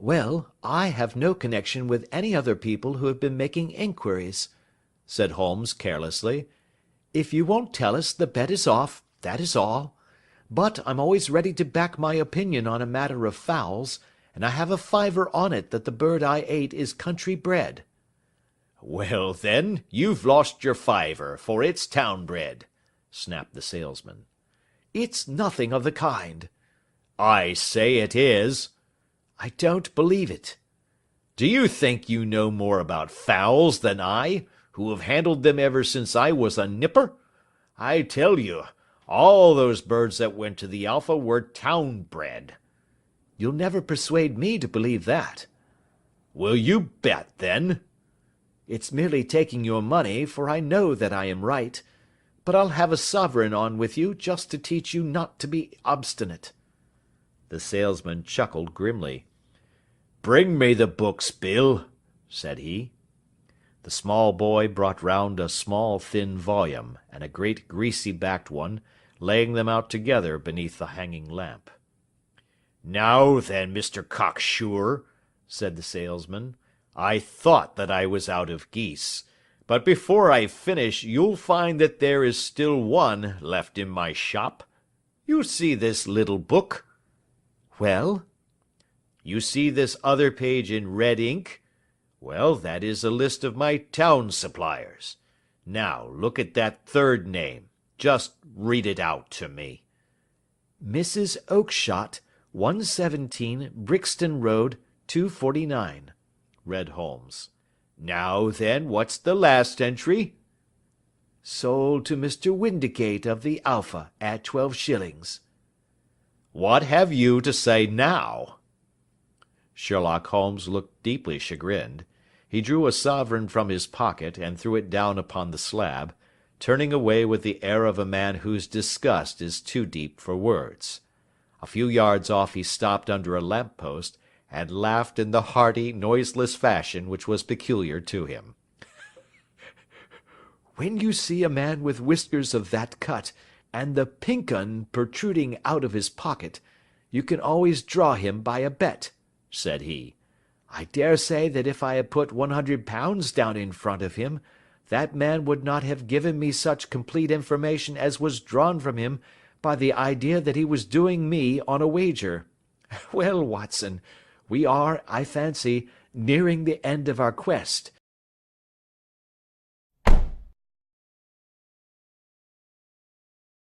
"Well, I have no connection with any other people who have been making inquiries," said Holmes carelessly. "If you won't tell us, the bet is off, that is all. But I'm always ready to back my opinion on a matter of fowls, and I have a fiver on it that the bird I ate is country bred." "Well, then, you've lost your fiver, for it's town bred," snapped the salesman. "It's nothing of the kind." "I say it is." "I don't believe it." "Do you think you know more about fowls than I, who have handled them ever since I was a nipper? I tell you, all those birds that went to the Alpha were town bred." "You'll never persuade me to believe that." "Will you bet, then?" "It's merely taking your money, for I know that I am right. But I'll have a sovereign on with you just to teach you not to be obstinate." The salesman chuckled grimly. "Bring me the books, Bill," said he. The small boy brought round a small thin volume, and a great greasy-backed one, laying them out together beneath the hanging lamp. "Now then, Mr. Cocksure," said the salesman, "I thought that I was out of geese, but before I finish you'll find that there is still one left in my shop. You see this little book?" "Well?" "You see this other page in red ink? Well, that is a list of my town suppliers. Now, look at that third name. Just read it out to me." "Mrs. Oakshott, 117, Brixton Road, 249," read Holmes. "Now then, what's the last entry?" "Sold to Mr. Windicate of the Alpha at 12 shillings." "What have you to say now?" Sherlock Holmes looked deeply chagrined. He drew a sovereign from his pocket and threw it down upon the slab, turning away with the air of a man whose disgust is too deep for words. A few yards off he stopped under a lamp post, and laughed in the hearty, noiseless fashion which was peculiar to him. "When you see a man with whiskers of that cut, and the pink 'un protruding out of his pocket, you can always draw him by a bet," said he. "I dare say that if I had put £100 down in front of him, that man would not have given me such complete information as was drawn from him by the idea that he was doing me on a wager. Well, Watson, we are, I fancy, nearing the end of our quest,